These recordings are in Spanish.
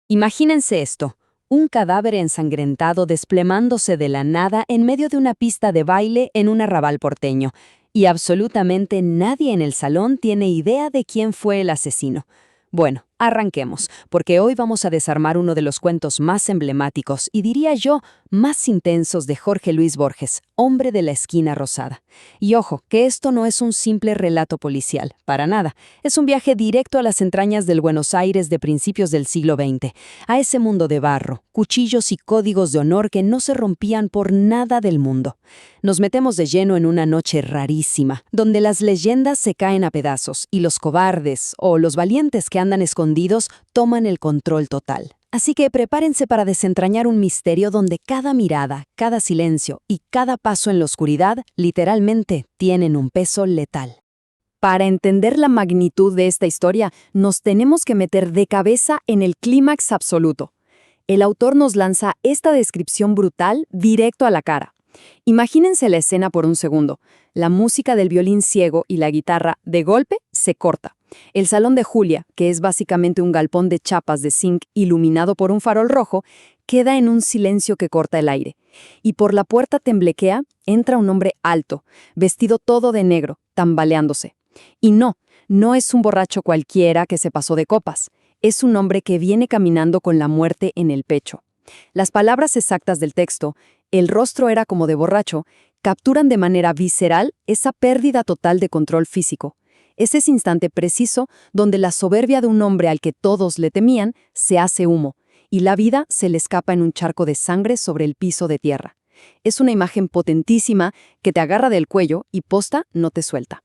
Imagínense esto, un cadáver ensangrentado desplemándose de la nada en medio de una pista de baile en un arrabal porteño, y absolutamente nadie en el salón tiene idea de quién fue el asesino. Bueno, arranquemos, porque hoy vamos a desarmar uno de los cuentos más emblemáticos y diría yo, más intensos de Jorge Luis Borges, Hombre de la Esquina Rosada. Y ojo, que esto no es un simple relato policial, para nada. Es un viaje directo a las entrañas del Buenos Aires de principios del siglo XX, a ese mundo de barro, cuchillos y códigos de honor que no se rompían por nada del mundo. Nos metemos de lleno en una noche rarísima, donde las leyendas se caen a pedazos y los cobardes o los valientes que andan escondidos toman el control total. Así que prepárense para desentrañar un misterio donde cada mirada, cada silencio y cada paso en la oscuridad literalmente tienen un peso letal. Para entender la magnitud de esta historia, nos tenemos que meter de cabeza en el clímax absoluto. El autor nos lanza esta descripción brutal directo a la cara. Imagínense la escena por un segundo. La música del violín ciego y la guitarra, de golpe, se corta. El salón de Julia, que es básicamente un galpón de chapas de zinc iluminado por un farol rojo, queda en un silencio que corta el aire. Y por la puerta temblequea entra un hombre alto, vestido todo de negro, tambaleándose. Y no es un borracho cualquiera que se pasó de copas. Es un hombre que viene caminando con la muerte en el pecho. Las palabras exactas del texto, el rostro era como de borracho, capturan de manera visceral esa pérdida total de control físico. Es ese instante preciso donde la soberbia de un hombre al que todos le temían se hace humo, y la vida se le escapa en un charco de sangre sobre el piso de tierra. Es una imagen potentísima que te agarra del cuello y posta no te suelta.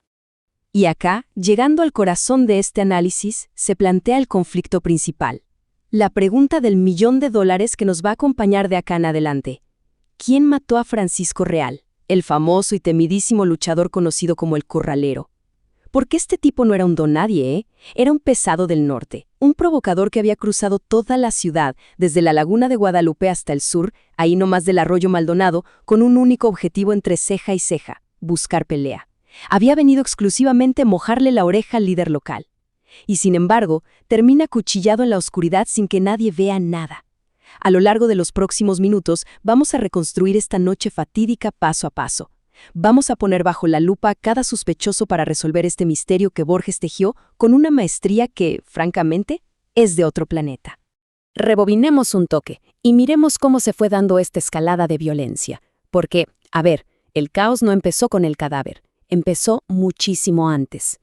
Y acá, llegando al corazón de este análisis, se plantea el conflicto principal. La pregunta del $1.000.000 que nos va a acompañar de acá en adelante. ¿Quién mató a Francisco Real, el famoso y temidísimo luchador conocido como el Corralero? Porque este tipo no era un donadie, ¿eh? Era un pesado del norte, un provocador que había cruzado toda la ciudad, desde la laguna de Guadalupe hasta el sur, ahí nomás del arroyo Maldonado, con un único objetivo entre ceja y ceja, buscar pelea. Había venido exclusivamente a mojarle la oreja al líder local. Y sin embargo, termina acuchillado en la oscuridad sin que nadie vea nada. A lo largo de los próximos minutos, vamos a reconstruir esta noche fatídica paso a paso. Vamos a poner bajo la lupa a cada sospechoso para resolver este misterio que Borges tejió con una maestría que, francamente, es de otro planeta. Rebobinemos un toque y miremos cómo se fue dando esta escalada de violencia. Porque, a ver, el caos no empezó con el cadáver, empezó muchísimo antes.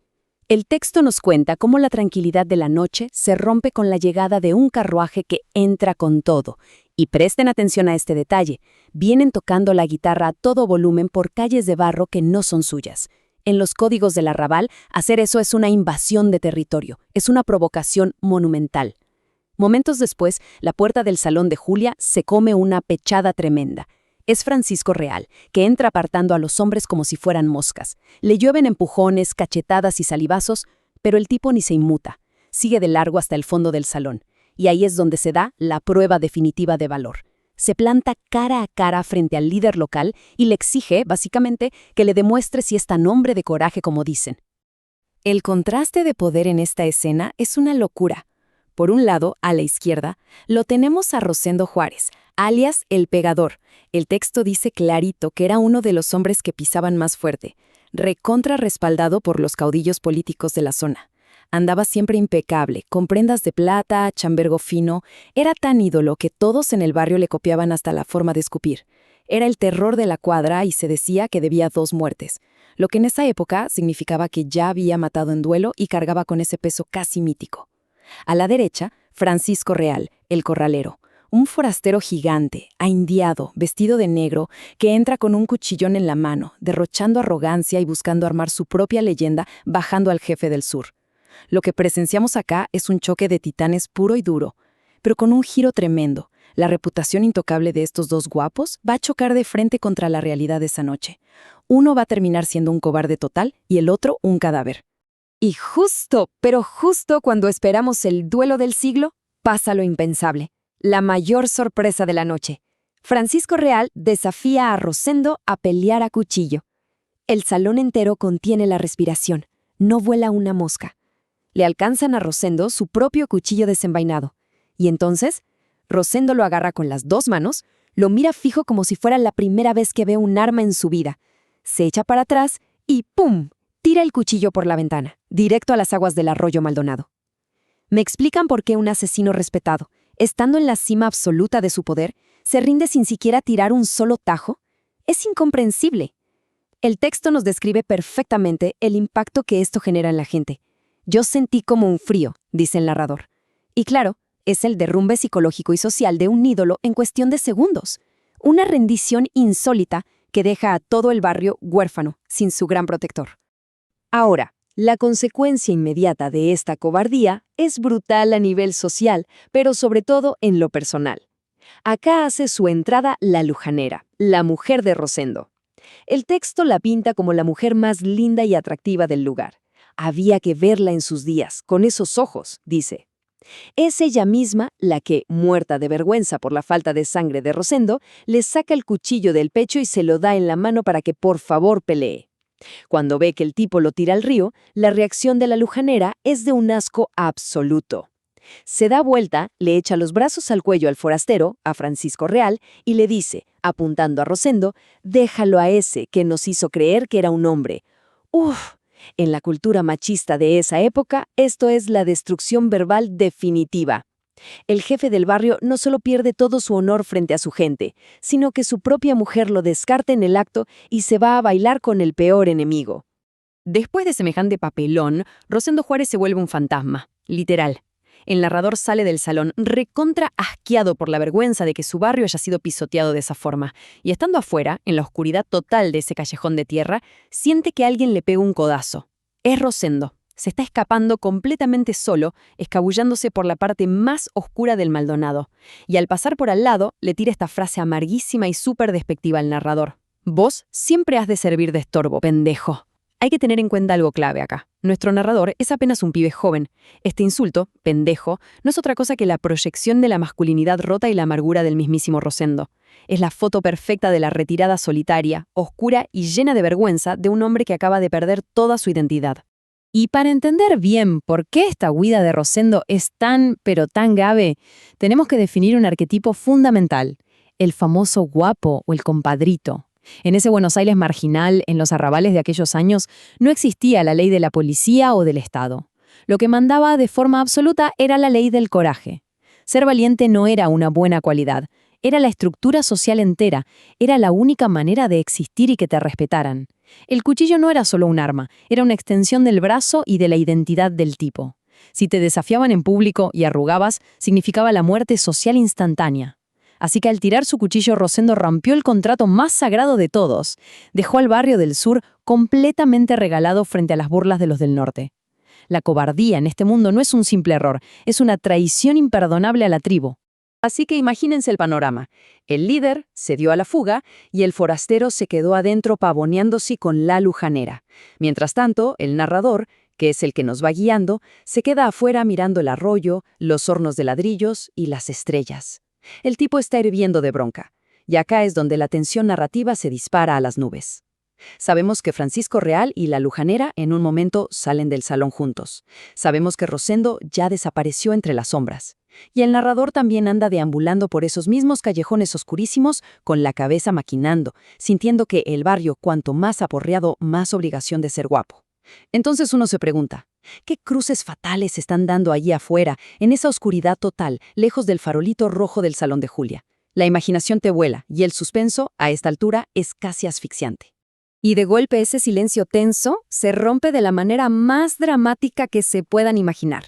El texto nos cuenta cómo la tranquilidad de la noche se rompe con la llegada de un carruaje que entra con todo. Y presten atención a este detalle, vienen tocando la guitarra a todo volumen por calles de barro que no son suyas. En los códigos del arrabal, hacer eso es una invasión de territorio, es una provocación monumental. Momentos después, la puerta del salón de Julia se come una pechada tremenda. Es Francisco Real, que entra apartando a los hombres como si fueran moscas. Le llueven empujones, cachetadas y salivazos, pero el tipo ni se inmuta. Sigue de largo hasta el fondo del salón. Y ahí es donde se da la prueba definitiva de valor. Se planta cara a cara frente al líder local y le exige, básicamente, que le demuestre si es tan hombre de coraje como dicen. El contraste de poder en esta escena es una locura. Por un lado, a la izquierda, lo tenemos a Rosendo Juárez, alias El Pegador. El texto dice clarito que era uno de los hombres que pisaban más fuerte, recontra respaldado por los caudillos políticos de la zona. Andaba siempre impecable, con prendas de plata, chambergo fino. Era tan ídolo que todos en el barrio le copiaban hasta la forma de escupir. Era el terror de la cuadra y se decía que debía 2 muertes, lo que en esa época significaba que ya había matado en duelo y cargaba con ese peso casi mítico. A la derecha, Francisco Real, el Corralero, un forastero gigante, ahindiado, vestido de negro, que entra con un cuchillón en la mano, derrochando arrogancia y buscando armar su propia leyenda bajando al jefe del sur. Lo que presenciamos acá es un choque de titanes puro y duro, pero con un giro tremendo. La reputación intocable de estos dos guapos va a chocar de frente contra la realidad de esa noche. Uno va a terminar siendo un cobarde total y el otro un cadáver. Y justo, pero justo cuando esperamos el duelo del siglo, pasa lo impensable. La mayor sorpresa de la noche. Francisco Real desafía a Rosendo a pelear a cuchillo. El salón entero contiene la respiración. No vuela una mosca. Le alcanzan a Rosendo su propio cuchillo desenvainado. Y entonces, Rosendo lo agarra con las 2 manos, lo mira fijo como si fuera la primera vez que ve un arma en su vida. Se echa para atrás y ¡pum! Tira el cuchillo por la ventana, directo a las aguas del arroyo Maldonado. Me explican por qué un asesino respetado, estando en la cima absoluta de su poder, se rinde sin siquiera tirar un solo tajo. Es incomprensible. El texto nos describe perfectamente el impacto que esto genera en la gente. Yo sentí como un frío, dice el narrador. Y claro, es el derrumbe psicológico y social de un ídolo en cuestión de segundos. Una rendición insólita que deja a todo el barrio huérfano, sin su gran protector. Ahora, la consecuencia inmediata de esta cobardía es brutal a nivel social, pero sobre todo en lo personal. Acá hace su entrada la lujanera, la mujer de Rosendo. El texto la pinta como la mujer más linda y atractiva del lugar. Había que verla en sus días, con esos ojos, dice. Es ella misma la que, muerta de vergüenza por la falta de sangre de Rosendo, le saca el cuchillo del pecho y se lo da en la mano para que por favor pelee. Cuando ve que el tipo lo tira al río, la reacción de la lujanera es de un asco absoluto. Se da vuelta, le echa los brazos al cuello al forastero, a Francisco Real, y le dice, apuntando a Rosendo, «Déjalo a ese que nos hizo creer que era un hombre». ¡Uf! En la cultura machista de esa época, esto es la destrucción verbal definitiva. El jefe del barrio no solo pierde todo su honor frente a su gente, sino que su propia mujer lo descarta en el acto y se va a bailar con el peor enemigo. Después de semejante papelón, Rosendo Juárez se vuelve un fantasma, literal. El narrador sale del salón recontra asqueado por la vergüenza de que su barrio haya sido pisoteado de esa forma, y estando afuera, en la oscuridad total de ese callejón de tierra, siente que alguien le pega un codazo. Es Rosendo. Se está escapando completamente solo, escabullándose por la parte más oscura del Maldonado, y al pasar por al lado, le tira esta frase amarguísima y súper despectiva al narrador. «Vos siempre has de servir de estorbo, pendejo». Hay que tener en cuenta algo clave acá. Nuestro narrador es apenas un pibe joven. Este insulto, pendejo, no es otra cosa que la proyección de la masculinidad rota y la amargura del mismísimo Rosendo. Es la foto perfecta de la retirada solitaria, oscura y llena de vergüenza de un hombre que acaba de perder toda su identidad. Y para entender bien por qué esta huida de Rosendo es tan, pero tan grave, tenemos que definir un arquetipo fundamental, el famoso guapo o el compadrito. En ese Buenos Aires marginal, en los arrabales de aquellos años, no existía la ley de la policía o del Estado. Lo que mandaba de forma absoluta era la ley del coraje. Ser valiente no era una buena cualidad, era la estructura social entera, era la única manera de existir y que te respetaran. El cuchillo no era solo un arma, era una extensión del brazo y de la identidad del tipo. Si te desafiaban en público y arrugabas, significaba la muerte social instantánea. Así que al tirar su cuchillo, Rosendo rompió el contrato más sagrado de todos. Dejó al barrio del sur completamente regalado frente a las burlas de los del norte. La cobardía en este mundo no es un simple error, es una traición imperdonable a la tribu. Así que imagínense el panorama. El líder se dio a la fuga y el forastero se quedó adentro pavoneándose con la lujanera. Mientras tanto, el narrador, que es el que nos va guiando, se queda afuera mirando el arroyo, los hornos de ladrillos y las estrellas. El tipo está hirviendo de bronca, y acá es donde la tensión narrativa se dispara a las nubes. Sabemos que Francisco Real y la lujanera en un momento salen del salón juntos. Sabemos que Rosendo ya desapareció entre las sombras. Y el narrador también anda deambulando por esos mismos callejones oscurísimos con la cabeza maquinando, sintiendo que el barrio, cuanto más aporreado, más obligación de ser guapo. Entonces uno se pregunta, ¿qué cruces fatales se están dando allí afuera, en esa oscuridad total, lejos del farolito rojo del salón de Julia? La imaginación te vuela y el suspenso, a esta altura, es casi asfixiante. Y de golpe ese silencio tenso se rompe de la manera más dramática que se puedan imaginar.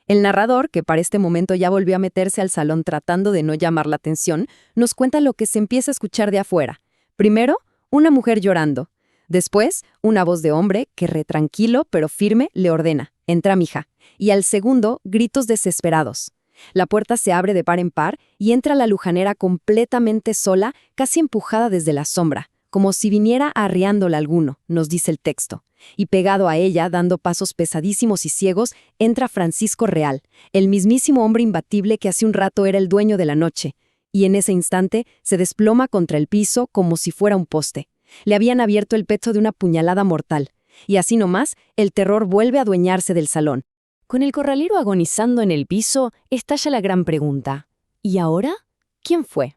El narrador, que para este momento ya volvió a meterse al salón tratando de no llamar la atención, nos cuenta lo que se empieza a escuchar de afuera. Primero, una mujer llorando. Después, una voz de hombre que retranquilo pero firme le ordena, «Entra, mija». Y al segundo, gritos desesperados. La puerta se abre de par en par y entra la lujanera completamente sola, casi empujada desde la sombra, como si viniera arriándola alguno, nos dice el texto. Y pegado a ella, dando pasos pesadísimos y ciegos, entra Francisco Real, el mismísimo hombre imbatible que hace un rato era el dueño de la noche. Y en ese instante se desploma contra el piso como si fuera un poste. Le habían abierto el pecho de una puñalada mortal. Y así nomás, el terror vuelve a adueñarse del salón. Con el corralero agonizando en el piso, estalla la gran pregunta. ¿Y ahora? ¿Quién fue?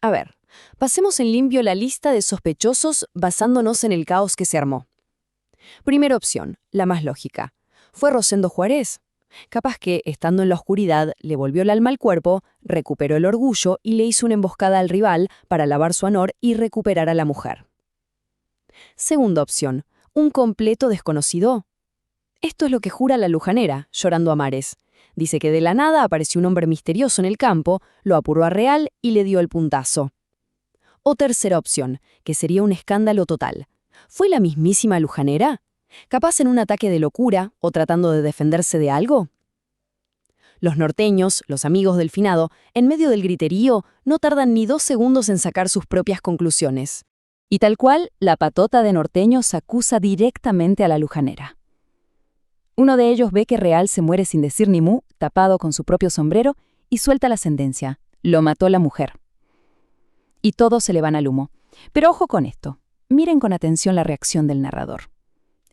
A ver, pasemos en limpio la lista de sospechosos basándonos en el caos que se armó. Primera opción, la más lógica. Fue Rosendo Juárez. Capaz que, estando en la oscuridad, le volvió el alma al cuerpo, recuperó el orgullo y le hizo una emboscada al rival para lavar su honor y recuperar a la mujer. Segunda opción, un completo desconocido. Esto es lo que jura la lujanera, llorando a mares. Dice que de la nada apareció un hombre misterioso en el campo, lo apuró a Real y le dio el puntazo. O tercera opción, que sería un escándalo total. ¿Fue la mismísima lujanera? ¿Capaz en un ataque de locura o tratando de defenderse de algo? Los norteños, los amigos del finado, en medio del griterío, no tardan ni 2 segundos en sacar sus propias conclusiones. Y tal cual, la patota de norteños acusa directamente a la lujanera. Uno de ellos ve que Real se muere sin decir ni mu, tapado con su propio sombrero, y suelta la sentencia. Lo mató la mujer. Y todos se le van al humo. Pero ojo con esto. Miren con atención la reacción del narrador.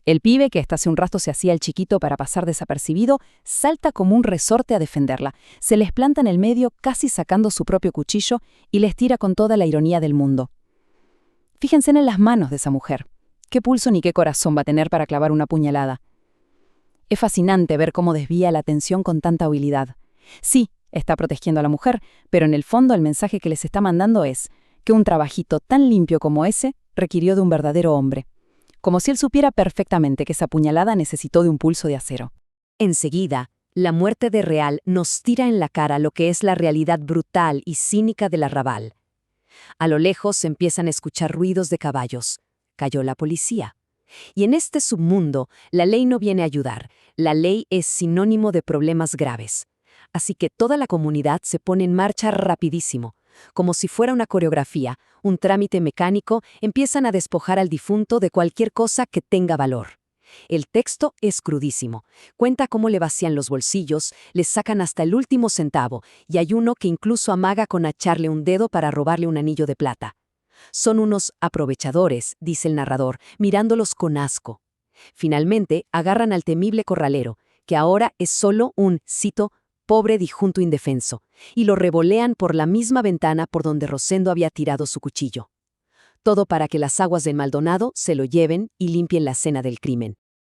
El pibe, que hasta hace un rato se hacía el chiquito para pasar desapercibido, salta como un resorte a defenderla. Se les planta en el medio, casi sacando su propio cuchillo, y les tira con toda la ironía del mundo. Fíjense en las manos de esa mujer. ¿Qué pulso ni qué corazón va a tener para clavar una puñalada? Es fascinante ver cómo desvía la atención con tanta habilidad. Sí, está protegiendo a la mujer, pero en el fondo el mensaje que les está mandando es que un trabajito tan limpio como ese requirió de un verdadero hombre. Como si él supiera perfectamente que esa puñalada necesitó de un pulso de acero. Enseguida, la muerte de Real nos tira en la cara lo que es la realidad brutal y cínica del arrabal. A lo lejos se empiezan a escuchar ruidos de caballos. Cayó la policía. Y en este submundo, la ley no viene a ayudar. La ley es sinónimo de problemas graves. Así que toda la comunidad se pone en marcha rapidísimo. Como si fuera una coreografía, un trámite mecánico, empiezan a despojar al difunto de cualquier cosa que tenga valor. El texto es crudísimo. Cuenta cómo le vacían los bolsillos, le sacan hasta el último centavo, y hay uno que incluso amaga con echarle un dedo para robarle un anillo de plata. Son unos aprovechadores, dice el narrador, mirándolos con asco. Finalmente, agarran al temible corralero, que ahora es solo un, cito, pobre disjunto indefenso, y lo revolean por la misma ventana por donde Rosendo había tirado su cuchillo. Todo para que las aguas de Maldonado se lo lleven y limpien la escena del crimen.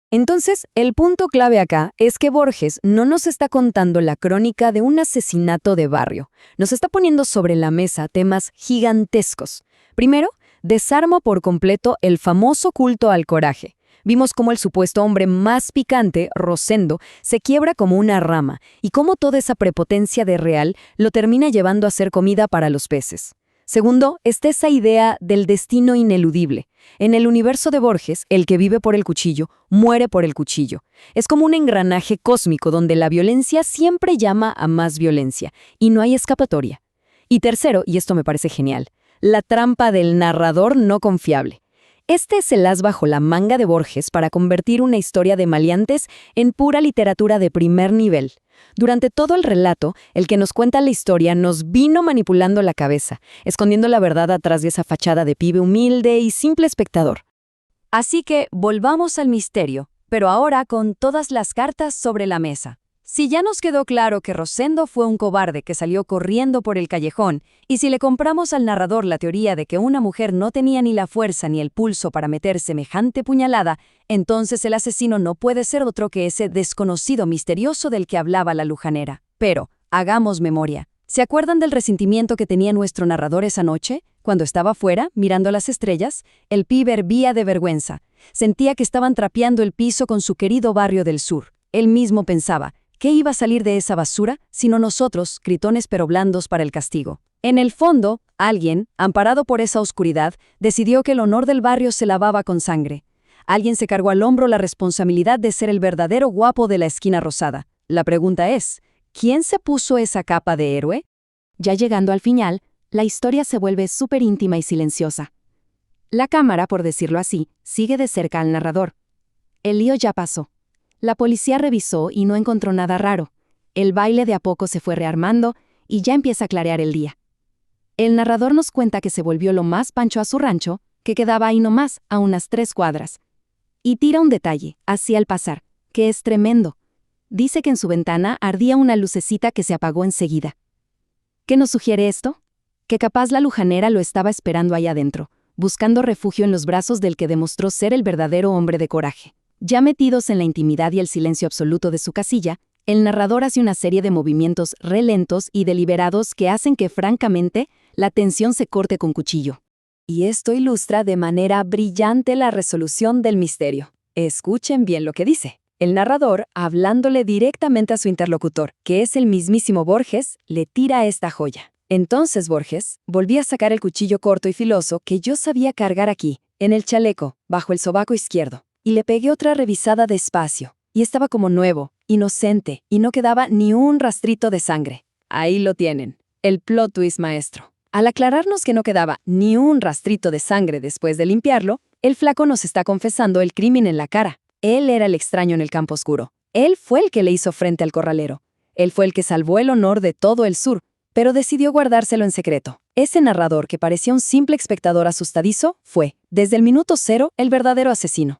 Entonces, el punto clave acá es que Borges no nos está contando la crónica de un asesinato de barrio. Nos está poniendo sobre la mesa temas gigantescos. Primero, desarma por completo el famoso culto al coraje. Vimos cómo el supuesto hombre más picante, Rosendo, se quiebra como una rama y cómo toda esa prepotencia de Real lo termina llevando a ser comida para los peces. Segundo, está esa idea del destino ineludible. En el universo de Borges, el que vive por el cuchillo, muere por el cuchillo. Es como un engranaje cósmico donde la violencia siempre llama a más violencia y no hay escapatoria. Y tercero, y esto me parece genial, la trampa del narrador no confiable. Este es el as bajo la manga de Borges para convertir una historia de maleantes en pura literatura de primer nivel. Durante todo el relato, el que nos cuenta la historia nos vino manipulando la cabeza, escondiendo la verdad atrás de esa fachada de pibe humilde y simple espectador. Así que volvamos al misterio, pero ahora con todas las cartas sobre la mesa. Si ya nos quedó claro que Rosendo fue un cobarde que salió corriendo por el callejón, y si le compramos al narrador la teoría de que una mujer no tenía ni la fuerza ni el pulso para meter semejante puñalada, entonces el asesino no puede ser otro que ese desconocido misterioso del que hablaba la lujanera. Pero, hagamos memoria. ¿Se acuerdan del resentimiento que tenía nuestro narrador esa noche? Cuando estaba fuera, mirando las estrellas, el pibe hervía de vergüenza. Sentía que estaban trapeando el piso con su querido barrio del sur. Él mismo pensaba, ¿qué iba a salir de esa basura, sino nosotros, gritones pero blandos para el castigo? En el fondo, alguien, amparado por esa oscuridad, decidió que el honor del barrio se lavaba con sangre. Alguien se cargó al hombro la responsabilidad de ser el verdadero guapo de la esquina rosada. La pregunta es, ¿quién se puso esa capa de héroe? Ya llegando al final, la historia se vuelve súper íntima y silenciosa. La cámara, por decirlo así, sigue de cerca al narrador. El lío ya pasó. La policía revisó y no encontró nada raro. El baile de a poco se fue rearmando y ya empieza a clarear el día. El narrador nos cuenta que se volvió lo más pancho a su rancho, que quedaba ahí nomás, a unas 3 cuadras. Y tira un detalle, así al pasar, que es tremendo. Dice que en su ventana ardía una lucecita que se apagó enseguida. ¿Qué nos sugiere esto? Que capaz la lujanera lo estaba esperando ahí adentro, buscando refugio en los brazos del que demostró ser el verdadero hombre de coraje. Ya metidos en la intimidad y el silencio absoluto de su casilla, el narrador hace una serie de movimientos lentos y deliberados que hacen que, francamente, la tensión se corte con cuchillo. Y esto ilustra de manera brillante la resolución del misterio. Escuchen bien lo que dice. El narrador, hablándole directamente a su interlocutor, que es el mismísimo Borges, le tira esta joya. Entonces Borges volvía a sacar el cuchillo corto y filoso que yo sabía cargar aquí, en el chaleco, bajo el sobaco izquierdo, y le pegué otra revisada despacio. Y estaba como nuevo, inocente, y no quedaba ni un rastrito de sangre. Ahí lo tienen, el plot twist maestro. Al aclararnos que no quedaba ni un rastrito de sangre después de limpiarlo, el flaco nos está confesando el crimen en la cara. Él era el extraño en el campo oscuro. Él fue el que le hizo frente al corralero. Él fue el que salvó el honor de todo el sur, pero decidió guardárselo en secreto. Ese narrador que parecía un simple espectador asustadizo fue, desde el minuto cero, el verdadero asesino.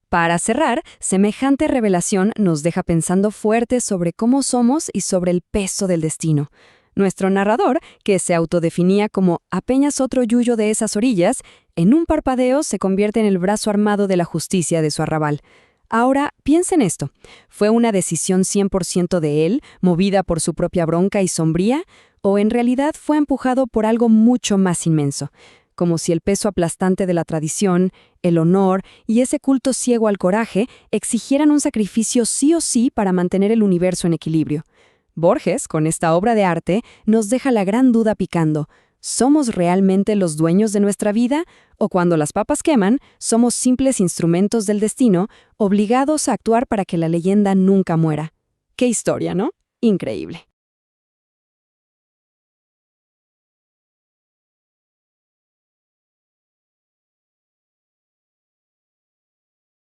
Para cerrar, semejante revelación nos deja pensando fuerte sobre cómo somos y sobre el peso del destino. Nuestro narrador, que se autodefinía como apenas otro yuyo de esas orillas, en un parpadeo se convierte en el brazo armado de la justicia de su arrabal. Ahora, piensa en esto. ¿Fue una decisión 100% de él, movida por su propia bronca y sombría? ¿O en realidad fue empujado por algo mucho más inmenso? Como si el peso aplastante de la tradición, el honor y ese culto ciego al coraje exigieran un sacrificio sí o sí para mantener el universo en equilibrio. Borges, con esta obra de arte, nos deja la gran duda picando. ¿Somos realmente los dueños de nuestra vida? ¿O cuando las papas queman, somos simples instrumentos del destino, obligados a actuar para que la leyenda nunca muera? ¡Qué historia!, ¿no? Increíble.